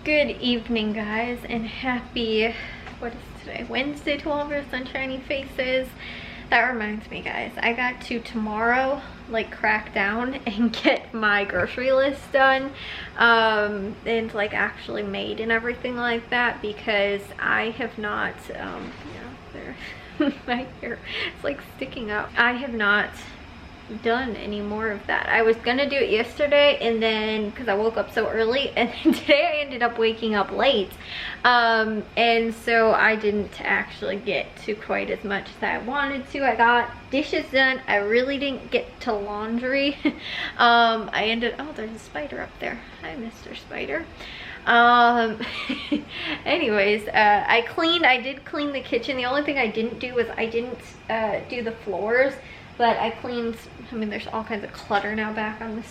Good evening, guys, and happy, what is today? Wednesday to all of our sunshiny faces. That reminds me, guys, I got to tomorrow like crack down and get my grocery list done and like actually made and everything like that, because I have not there my hair is like sticking up. I have not done any more of that. I was gonna do it yesterday, and then because I woke up so early, and then today I ended up waking up late, and so I didn't actually get to quite as much as I wanted to. I got dishes done. I really didn't get to laundry. Oh, there's a spider up there. Hi, Mr. Spider. Anyways, I did clean the kitchen. The only thing I didn't do was I didn't do the floors, but I cleaned. I mean, there's all kinds of clutter now back on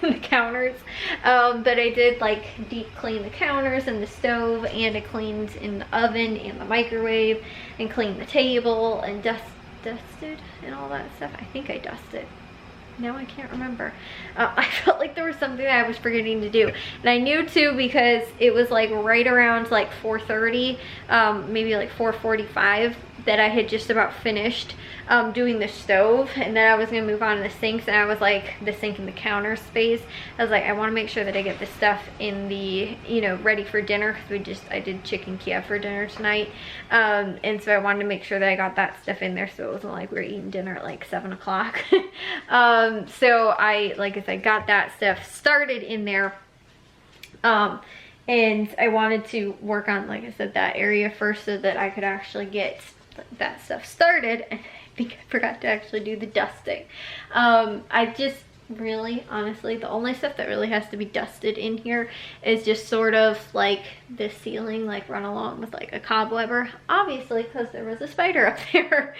the counters, but I did like deep clean the counters and the stove, and I cleaned in the oven and the microwave, and cleaned the table and dusted and all that stuff. I think I dusted. Now I can't remember. I felt like there was something that I was forgetting to do, and I knew too, because it was like right around like 4:30, maybe like 4:45, that I had just about finished doing the stove, and then I was gonna move on to the sinks, and I was like, the sink and the counter space, I was like, I want to make sure that I get the stuff in the, ready for dinner, because I did chicken Kiev for dinner tonight, and so I wanted to make sure that I got that stuff in there, so it wasn't like we were eating dinner at like 7 o'clock. So I, like I said, got that stuff started in there, and I wanted to work on, like I said, that area first, so that I could actually get that stuff started. And I think I forgot to actually do the dusting. I just really, honestly, the only stuff that really has to be dusted in here is just sort of like the ceiling, like run along with like a cobwebber, obviously, because there was a spider up there.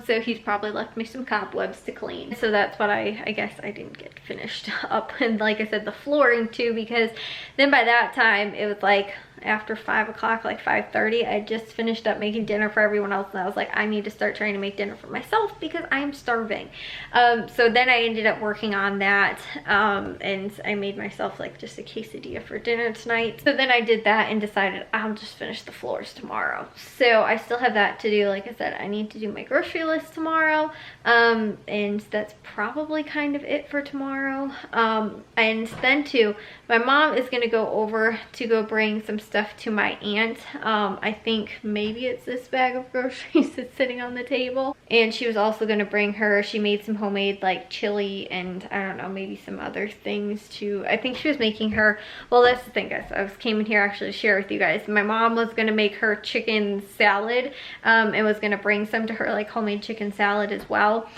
So he's probably left me some cobwebs to clean, so that's what I guess I didn't get finished up. And like I said, the flooring too, because then by that time it was like after 5 o'clock, like 5:30, I just finished up making dinner for everyone else, and I was like, I need to start trying to make dinner for myself because I am starving. So then I ended up working on that, and I made myself like just a quesadilla for dinner tonight. So then I did that and decided I'll just finish the floors tomorrow. So I still have that to do. Like I said, I need to do my grocery list tomorrow, and that's probably kind of it for tomorrow. And then too, my mom is gonna go over to go bring some stuff to my aunt. I think maybe it's this bag of groceries that's sitting on the table, and she was also going to bring her, she made some homemade like chili and I don't know, maybe some other things too. I think she was making her, well, that's the thing, guys, came in here actually to share with you guys. My mom was going to make her chicken salad, and was going to bring some to her, like homemade chicken salad as well,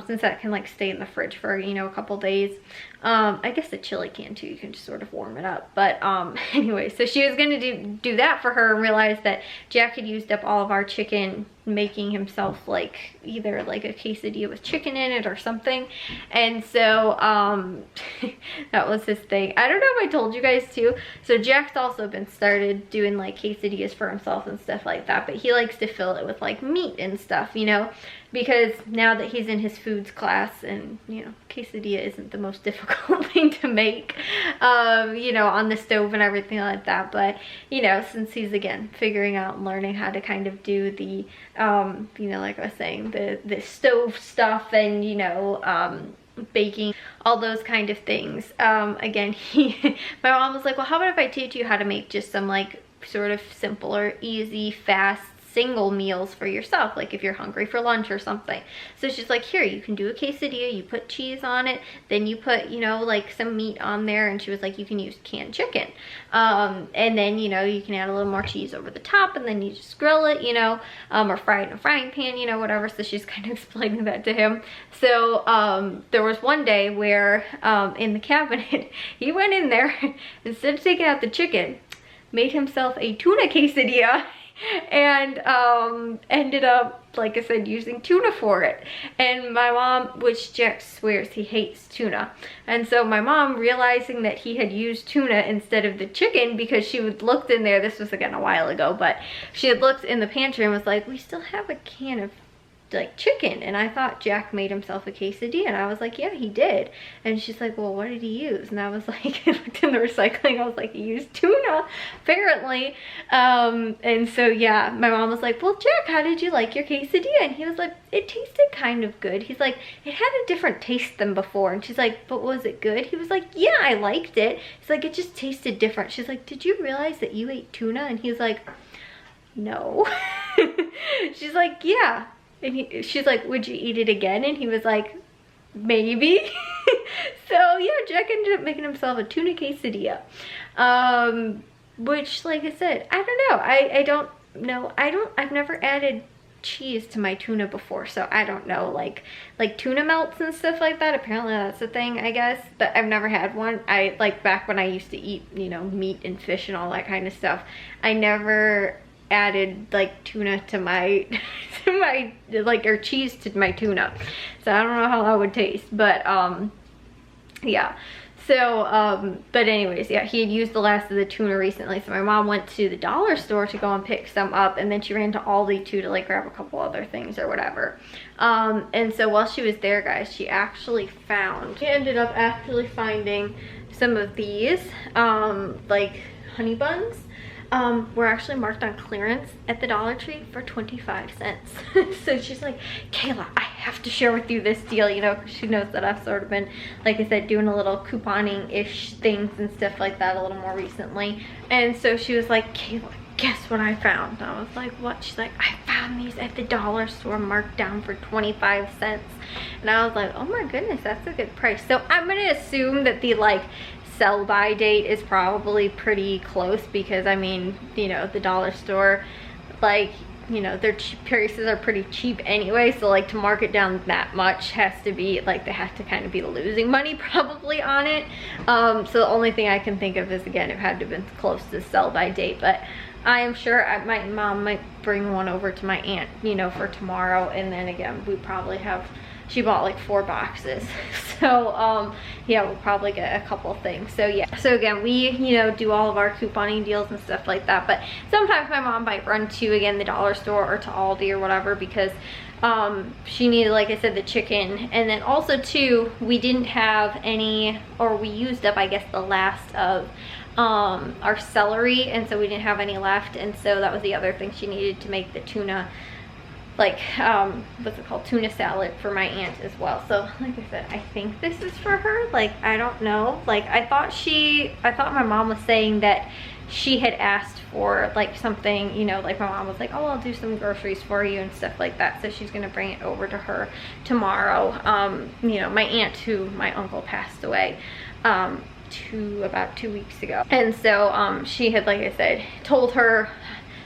since that can like stay in the fridge for, a couple days. I guess the chili can too, you can just sort of warm it up, but anyway, so she was gonna do that for her, and realized that Jack had used up all of our chicken making himself like either like a quesadilla with chicken in it or something, and so that was his thing. I don't know if I told you guys too, so Jack's also been started doing like quesadillas for himself and stuff like that, but he likes to fill it with like meat and stuff, because now that he's in his foods class, and quesadilla isn't the most difficult thing to make, on the stove and everything like that, but since he's again figuring out and learning how to kind of do the like I was saying, the stove stuff, and baking, all those kind of things, again, my mom was like, well, how about if I teach you how to make just some like sort of simpler, easy, fast single meals for yourself, like if you're hungry for lunch or something. So she's like, here, you can do a quesadilla, you put cheese on it, then you put like some meat on there, and she was like, you can use canned chicken, and then you can add a little more cheese over the top, and then you just grill it, or fry it in a frying pan, whatever. So she's kind of explaining that to him. So there was one day where in the cabinet, he went in there, instead of taking out the chicken, made himself a tuna quesadilla, and ended up, like I said, using tuna for it. And my mom, which Jack swears he hates tuna, and so my mom, realizing that he had used tuna instead of the chicken, because she had looked in there, this was again a while ago, but she had looked in the pantry and was like, we still have a can of like chicken, and I thought Jack made himself a quesadilla, and I was like, yeah, he did. And she's like, well, what did he use? And I was like, I looked in the recycling, I was like, he used tuna apparently. And so yeah, my mom was like, well, Jack, how did you like your quesadilla? And he was like, it tasted kind of good. He's like, it had a different taste than before. And she's like, but was it good? He was like, yeah, I liked it. He's like, it just tasted different. She's like, did you realize that you ate tuna? And he's like, no. She's like, yeah. And she's like, would you eat it again? And he was like, maybe. So yeah, Jack ended up making himself a tuna quesadilla. Which, like I said, I don't know. I don't know. I've never added cheese to my tuna before, so I don't know, like tuna melts and stuff like that. Apparently that's a thing, I guess, but I've never had one. I like back when I used to eat, you know, meat and fish and all that kind of stuff, I never added like tuna to my or cheese to my tuna, so I don't know how that would taste, but yeah. So, but anyways, yeah, he had used the last of the tuna recently, so my mom went to the dollar store to go and pick some up, and then she ran to Aldi too to like grab a couple other things or whatever. And so while she was there, guys, she ended up actually finding some of these, like honey buns. Were actually marked on clearance at the Dollar Tree for 25 cents. So she's like, Kayla, I have to share with you this deal, you know, 'cause she knows that I've sort of been, like I said, doing a little couponing-ish things and stuff like that a little more recently. And so she was like, Kayla, guess what I found? And I was like, what? She's like, I found these at the dollar store marked down for 25 cents. And I was like, oh my goodness, that's a good price. So I'm gonna assume that the like sell by date is probably pretty close, because I mean, you know, the dollar store, like, you know, their prices are pretty cheap anyway, so like to mark it down that much has to be like, they have to kind of be losing money probably on it. So the only thing I can think of is, again, it had to have been close to sell by date, but I am sure my mom might bring one over to my aunt, you know, for tomorrow. And then again, we probably have, she bought like 4 boxes. So yeah, we'll probably get a couple things. So yeah, so again, we, you know, do all of our couponing deals and stuff like that, but sometimes my mom might run to, again, the dollar store or to Aldi or whatever, because she needed, like I said, the chicken. And then also too, we didn't have any, or we used up, I guess, the last of our celery, and so we didn't have any left, and so that was the other thing she needed to make the tuna, like what's it called, tuna salad for my aunt as well. So like I said, I think this is for her. Like, I don't know, like I thought my mom was saying that she had asked for like something, you know, like my mom was like, oh, I'll do some groceries for you and stuff like that, so she's gonna bring it over to her tomorrow. You know, my aunt, who my uncle passed away about 2 weeks ago, and so she had, like I said, told her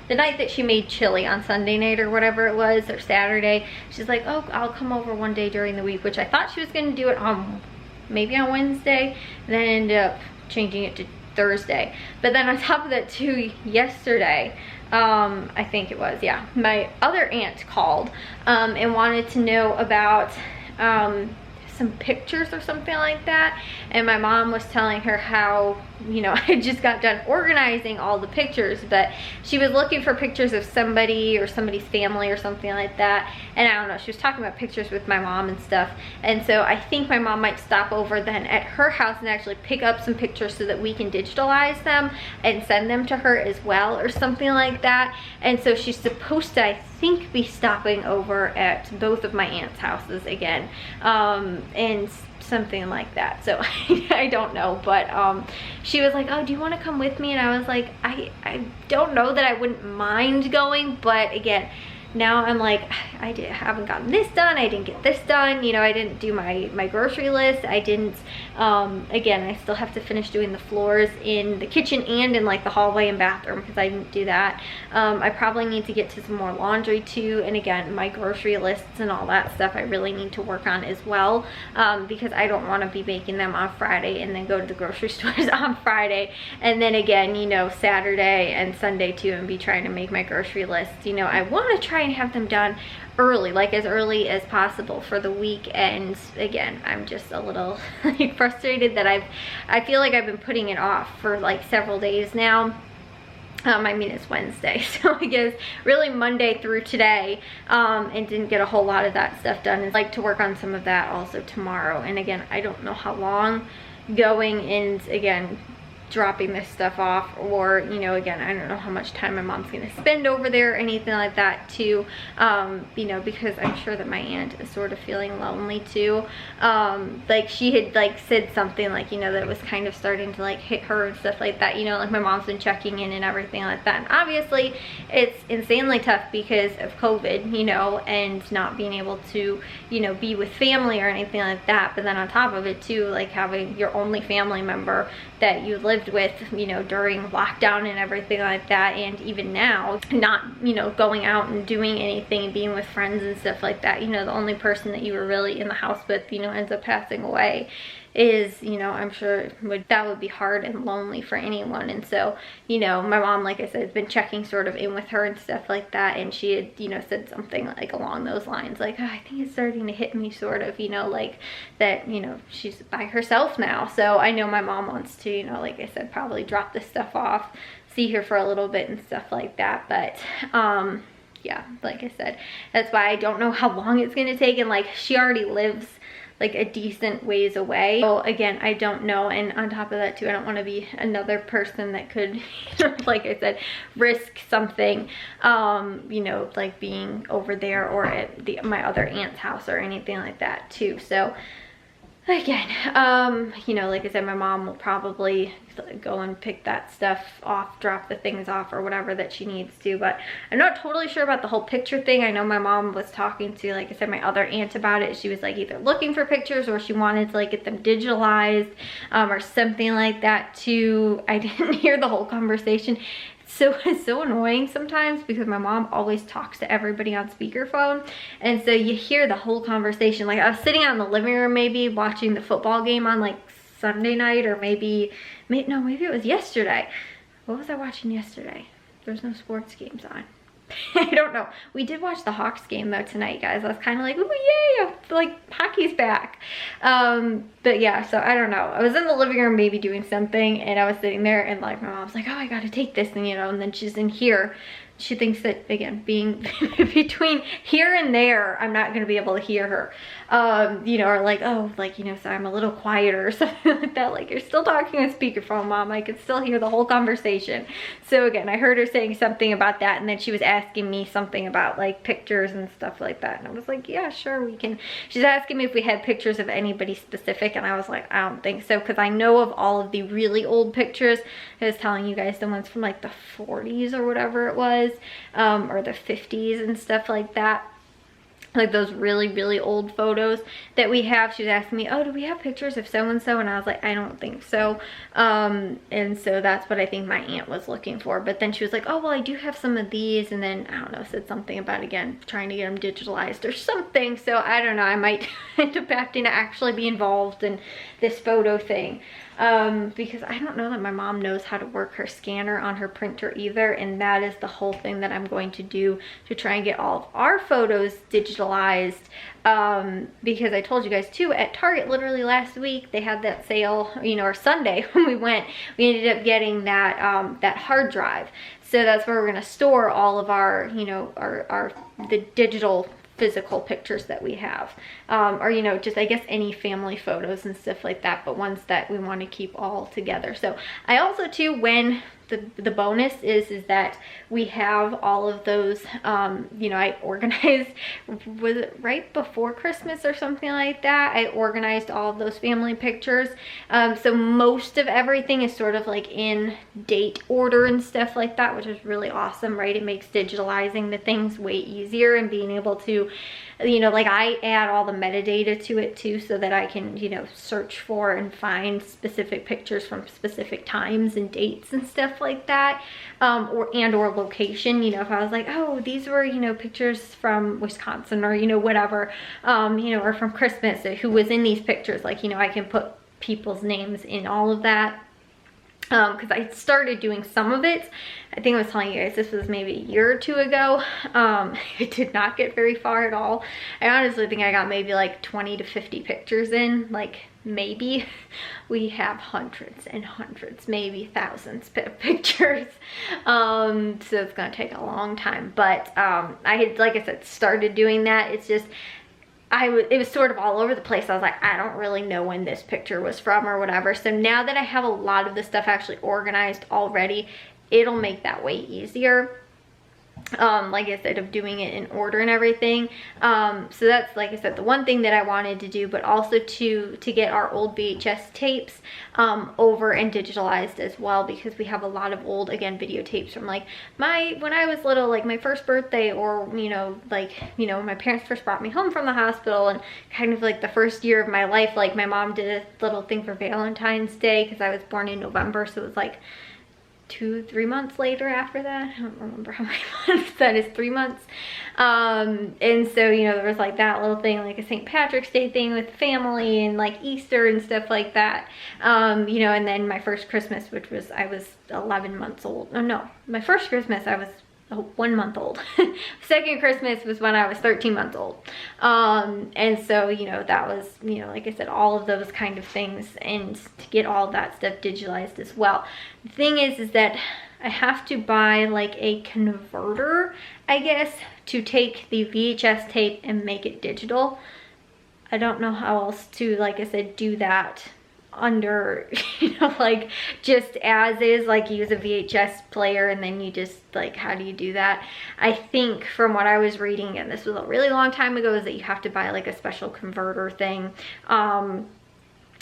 the night that she made chili on Sunday night or whatever it was, or Saturday, she's like, oh, I'll come over one day during the week, which I thought she was going to do it on maybe on Wednesday, and then ended up changing it to Thursday. But then on top of that too, yesterday, I think it was, yeah, my other aunt called and wanted to know about some pictures or something like that, and my mom was telling her how, you know, I just got done organizing all the pictures, but she was looking for pictures of somebody or somebody's family or something like that, and I don't know, she was talking about pictures with my mom and stuff, and so I think my mom might stop over then at her house and actually pick up some pictures so that we can digitalize them and send them to her as well, or something like that. And so she's supposed to, I think, be stopping over at both of my aunt's houses again, and something like that. So I don't know, but she was like, oh, do you want to come with me? And I was like, I don't know that I wouldn't mind going, but again, now I'm like, I haven't gotten this done, I didn't get this done, you know, I didn't do my grocery list, I didn't, again, I still have to finish doing the floors in the kitchen and in like the hallway and bathroom, because I didn't do that. I probably need to get to some more laundry too, and again, my grocery lists and all that stuff I really need to work on as well, because I don't want to be making them on Friday and then go to the grocery stores on Friday, and then again, you know, Saturday and Sunday too, and be trying to make my grocery list. You know, I want to try and have them done early, like as early as possible for the week. And again, I'm just a little like frustrated that I feel like I've been putting it off for like several days now, I mean, it's Wednesday, so I guess really Monday through today, and didn't get a whole lot of that stuff done. I'd like to work on some of that also tomorrow. And again, I don't know how long going and again dropping this stuff off, or you know, again, I don't know how much time my mom's gonna spend over there or anything like that too, you know, because I'm sure that my aunt is sort of feeling lonely too. Like she had like said something like, you know, that it was kind of starting to like hit her and stuff like that, you know, like my mom's been checking in and everything like that, and obviously it's insanely tough because of COVID, you know, and not being able to, you know, be with family or anything like that. But then on top of it too, like having your only family member that you lived with, you know, during lockdown and everything like that, and even now not, you know, going out and doing anything and being with friends and stuff like that, you know, the only person that you were really in the house with, you know, ends up passing away, is, you know, I'm sure that would be hard and lonely for anyone. And so, you know, my mom, like I said, has been checking sort of in with her and stuff like that, and she had, you know, said something like along those lines, like, oh, I think it's starting to hit me sort of, you know, like that, you know, she's by herself now. So I know my mom wants to, you know, like I said, probably drop this stuff off, see her for a little bit and stuff like that. But yeah, like I said, that's why I don't know how long it's gonna take. And like, she already lives like a decent ways away, so again, I don't know. And on top of that too, I don't want to be another person that could like I said, risk something, you know, like being over there or at my other aunt's house or anything like that too. So again, you know, like I said, my mom will probably go and pick that stuff off, drop the things off or whatever that she needs to. But I'm not totally sure about the whole picture thing. I know my mom was talking to, like I said, my other aunt about it. She was like either looking for pictures or she wanted to like get them digitalized, or something like that too. I didn't hear the whole conversation. So it's so annoying sometimes because my mom always talks to everybody on speakerphone, and so you hear the whole conversation. Like I was sitting out in the living room maybe watching the football game on like Sunday night, or maybe it was yesterday. What was I watching yesterday? There's no sports games on. I don't know. We did watch the Hawks game though tonight, guys. I was kind of like, oh yay, like hockey's back. But yeah, so I don't know. I was in the living room maybe doing something, and I was sitting there, and like my mom's like, oh, I gotta take this, and you know, and then she's in here. She thinks that, again, being between here and there, I'm not going to be able to hear her. You know, or like, oh, like, you know, so I'm a little quieter or something like that. Like, you're still talking on speakerphone, Mom. I could still hear the whole conversation. So again, I heard her saying something about that, and then she was asking me something about like pictures and stuff like that. And I was like, yeah, sure, we can. She's asking me if we had pictures of anybody specific, and I was like, I don't think so, because I know of all of the really old pictures. I was telling you guys the ones from like the 40s or whatever it was. Or the 50s and stuff like that, like those really, really old photos that we have. She was asking me, oh, do we have pictures of so and so? And I was like, I don't think so. And so that's what I think my aunt was looking for. But then she was like, oh, well, I do have some of these, and then I don't know, said something about, again, trying to get them digitalized or something. So I don't know, I might end up having to actually be involved in this photo thing. Because I don't know that my mom knows how to work her scanner on her printer either, and that is the whole thing that I'm going to do to try and get all of our photos digitalized. Because I told you guys too, at Target literally last week they had that sale, you know, or Sunday when we went, we ended up getting that that hard drive. So that's where we're going to store all of our, you know, the digital physical pictures that we have, or you know, just I guess any family photos and stuff like that, but ones that we want to keep all together. So I also too, when the bonus is that we have all of those, you know, I organized, was it right before Christmas or something like that, I organized all of those family pictures. So most of everything is sort of like in date order and stuff like that, which is really awesome, right? It makes digitalizing the things way easier, and being able to, you know, like I add all the metadata to it too, so that I can, you know, search for and find specific pictures from specific times and dates and stuff like that, or location. You know, if I was like, oh, these were, you know, pictures from Wisconsin, or you know, whatever, you know, or from Christmas, who was in these pictures, like, you know, I can put people's names in all of that. because I started doing some of it. I think I was telling you guys this was maybe a year or two ago. It did not get very far at all. I honestly think I got maybe like 20 to 50 pictures in, like maybe. We have hundreds and hundreds, maybe thousands of pictures. So it's gonna take a long time, but I had, like I said, started doing that. It's just, it was sort of all over the place. I was like, I don't really know when this picture was from or whatever. So now that I have a lot of the stuff actually organized already, it'll make that way easier. Like I said, of doing it in order and everything. So that's, like I said, the one thing that I wanted to do, but also to get our old VHS tapes over and digitalized as well, because we have a lot of old, again, videotapes from like when I was little, like my first birthday, or when my parents first brought me home from the hospital, and kind of like the first year of my life. Like my mom did a little thing for Valentine's Day because I was born in November, so it was like 2-3 months later after that. I don't remember how many months that is, 3 months. And so, there was like that little thing, like a St. Patrick's Day thing with family, and like Easter and stuff like that. And then my first Christmas, which was, I was 11 months old. Oh no, my first Christmas I was 1 month old. Second Christmas was when I was 13 months old. And so, that was, like I said, all of those kind of things, and to get all of that stuff digitalized as well. The thing is that I have to buy like a converter, I guess, to take the VHS tape and make it digital. I don't know how else to, like I said, do that under, like just as is, like use a VHS player, and then you just, like, how do you do that? I think from what I was reading, and this was a really long time ago, is that you have to buy like a special converter thing.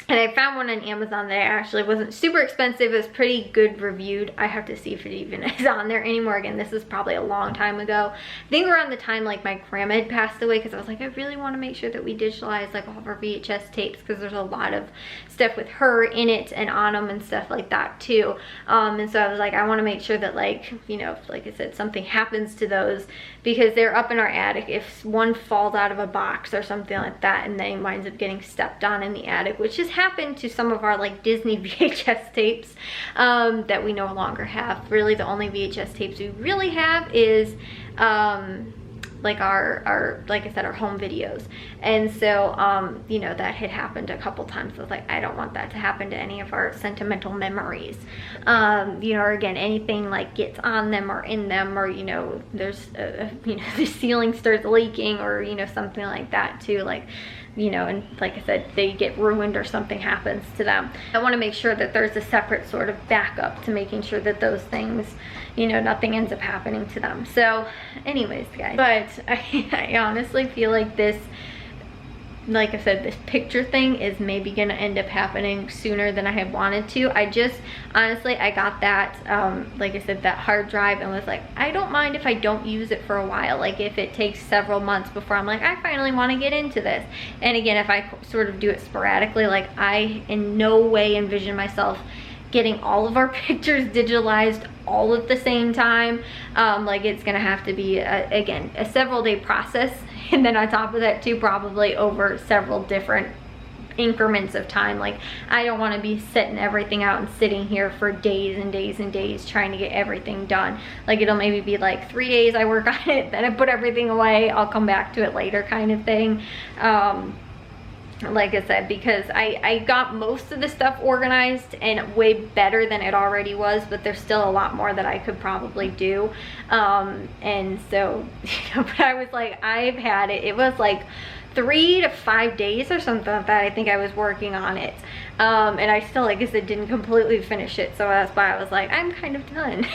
And I found one on Amazon that actually wasn't super expensive. It was pretty good reviewed. I have to see if it even is on there anymore. Again, this is probably a long time ago. I think around the time like my grandma had passed away, because I was like, I really want to make sure that we digitalize like all of our VHS tapes, because there's a lot of stuff with her in it and on them and stuff like that too. And so I was like, I want to make sure that, like, like I said, something happens to those, because they're up in our attic. If one falls out of a box or something like that, and then winds up getting stepped on in the attic, which is happened to some of our like Disney VHS tapes that we no longer have. Really, the only VHS tapes we really have is like our like I said, our home videos. And so that had happened a couple times. I was like, I don't want that to happen to any of our sentimental memories. Or again, anything like gets on them or in them, or there's the ceiling starts leaking, or something like that too, like and like I said, they get ruined or something happens to them. I want to make sure that there's a separate sort of backup to making sure that those things, nothing ends up happening to them. So anyways, guys, but I honestly feel like this, like I said, this picture thing is maybe gonna end up happening sooner than I had wanted to. I just, honestly, I got that, like I said, that hard drive, and was like, I don't mind if I don't use it for a while. Like if it takes several months before I'm like, I finally want to get into this. And again, if I sort of do it sporadically, like I in no way envision myself getting all of our pictures digitalized all at the same time. Like it's gonna have to be again, a several day process, and then on top of that too, probably over several different increments of time. Like I don't want to be setting everything out and sitting here for days and days and days trying to get everything done. Like it'll maybe be like 3 days I work on it, then I put everything away, I'll come back to it later, kind of thing. Like I said, because I got most of the stuff organized and way better than it already was, but there's still a lot more that I could probably do. And so, but I was like, I've had it. It was like 3 to 5 days or something like that. I think I was working on it. And I still, like I said, didn't completely finish it. So that's why I was like, I'm kind of done,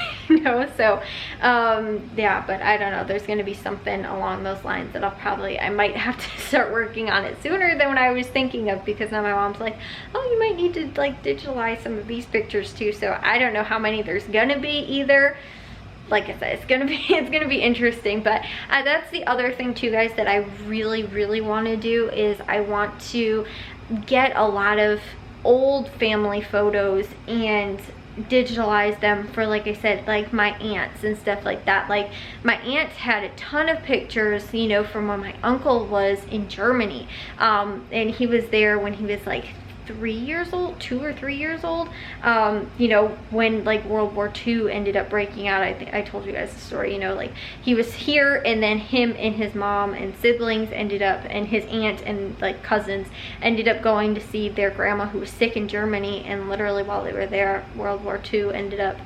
So, yeah, but I don't know. There's going to be something along those lines that I might have to start working on it sooner than what I was thinking of, because now my mom's like, oh, you might need to like digitalize some of these pictures too. So I don't know how many there's going to be either. Like I said, it's gonna be interesting. But that's the other thing too, guys, that I really want to do, is I want to get a lot of old family photos and digitalize them for, like I said, like my aunts and stuff like that. Like my aunt had a ton of pictures, from when my uncle was in Germany, and he was there when he was like 3 years old, 2 or 3 years old, you know, when like World War II ended up breaking out. I think I told you guys the story, you know, like he was here, and then him and his mom and siblings ended up, and his aunt and like cousins ended up going to see their grandma who was sick in Germany, and literally while they were there, World War II ended up,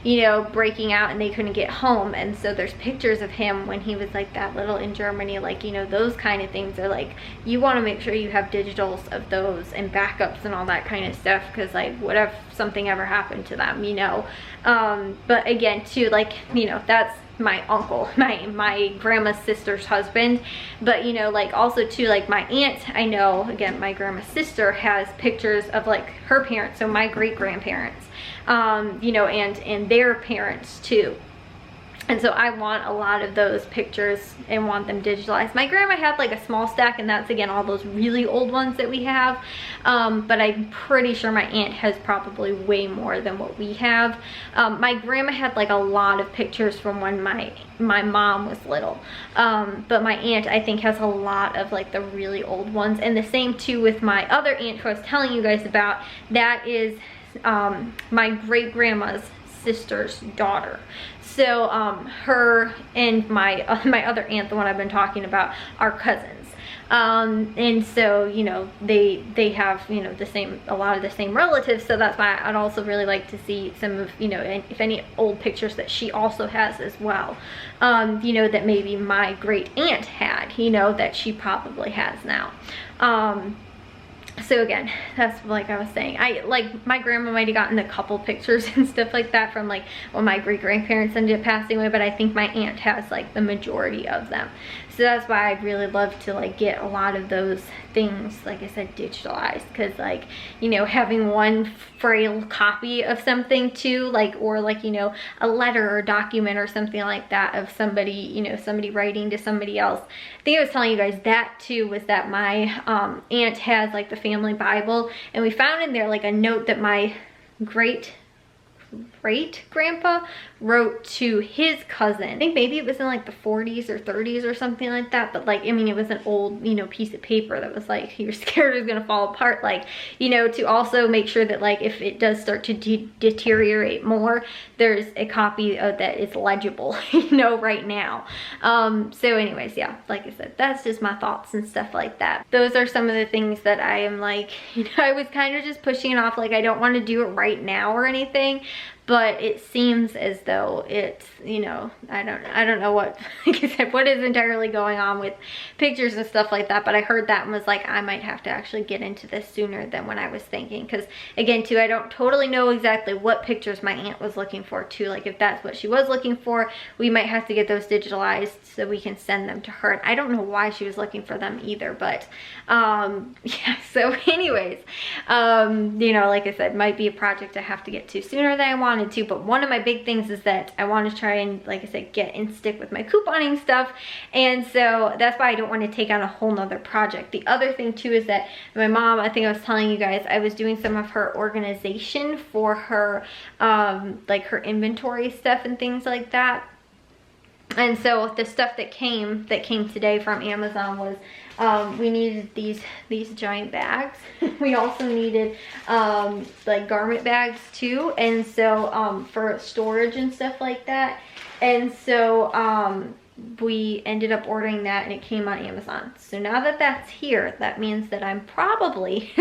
you know, breaking out, and they couldn't get home. And so there's pictures of him when he was like that little in Germany, like, you know, those kind of things are like, you want to make sure you have digitals of those and backups and all that kind of stuff, because like what if something ever happened to them, you know. But again too, like, you know, that's my uncle, my grandma's sister's husband. But you know, like also too, like my aunt, I know, again, my grandma's sister has pictures of like her parents, so my great grandparents, you know, and their parents too. And so I want a lot of those pictures and want them digitalized. My grandma had like a small stack, and that's again all those really old ones that we have. But I'm pretty sure my aunt has probably way more than what we have. My grandma had like a lot of pictures from when my mom was little. But my aunt, I think, has a lot of like the really old ones. And the same too with my other aunt who I was telling you guys about. That is my great grandma's sister's daughter. So her and my other aunt, the one I've been talking about, are cousins. And so, you know, they have, you know, a lot of the same relatives. So that's why I'd also really like to see some of, you know, if any old pictures that she also has as well, you know, that maybe my great aunt had, you know, that she probably has now. So again, that's like I was saying, like my grandma might have gotten a couple pictures and stuff like that from like when my great grandparents ended up passing away, but I think my aunt has like the majority of them. So that's why I'd really love to like get a lot of those things, like I said, digitalized, because like, you know, having one frail copy of something too, like, or like, you know, a letter or document or something like that of somebody, you know, somebody writing to somebody else. I think I was telling you guys that too, was that my aunt has like the family Bible, and we found in there like a note that my great grandpa wrote to his cousin. I think maybe it was in like the 40s or 30s or something like that, but like, I mean, it was an old, you know, piece of paper that was like, he was scared it was gonna fall apart, like, you know, to also make sure that like if it does start to deteriorate more, there's a copy of that is legible, you know, right now. So anyways, yeah, like I said, that's just my thoughts and stuff like that. Those are some of the things that I am like, you know, I was kind of just pushing it off, like I don't want to do it right now or anything, but it seems as though it's, you know, I don't know what, like I said, what is entirely going on with pictures and stuff like that, but I heard that and was like, I might have to actually get into this sooner than when I was thinking, because again too, I don't totally know exactly what pictures my aunt was looking for too, like if that's what she was looking for, we might have to get those digitalized so we can send them to her. And I don't know why she was looking for them either, but yeah, so anyways, you know, like I said, might be a project I have to get to sooner than I wanted to, but one of my big things is that I want to try and, like I said, get and stick with my couponing stuff, and so that's why I don't want to take on a whole nother project. The other thing too is that my mom, I think I was telling you guys, I was doing some of her organization for her, like her inventory stuff and things like that. And so the stuff that came today from Amazon was, we needed these giant bags. We also needed like garment bags too, and so for storage and stuff like that. And so we ended up ordering that, and it came on Amazon. So now that that's here, that means that I'm probably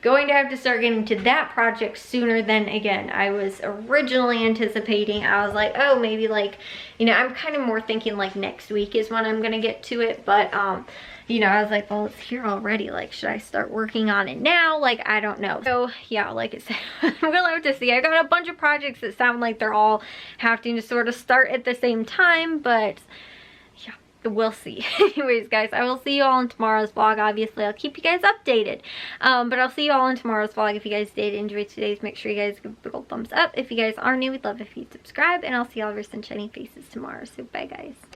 going to have to start getting to that project sooner than, again, I was originally anticipating. I was like, oh, maybe like, you know, I'm kind of more thinking like next week is when I'm gonna get to it, but you know, I was like, well, it's here already, like, should I start working on it now? Like, I don't know. So yeah, like I said, we'll have to see. I got a bunch of projects that sound like they're all having to sort of start at the same time, but yeah, we'll see. Anyways, guys, I will see you all in tomorrow's vlog. Obviously, I'll keep you guys updated, but I'll see you all in tomorrow's vlog. If you guys did enjoy today's, make sure you guys give a big old thumbs up. If you guys are new, we'd love if you'd subscribe, and I'll see all of your sunshiny faces tomorrow. So bye, guys.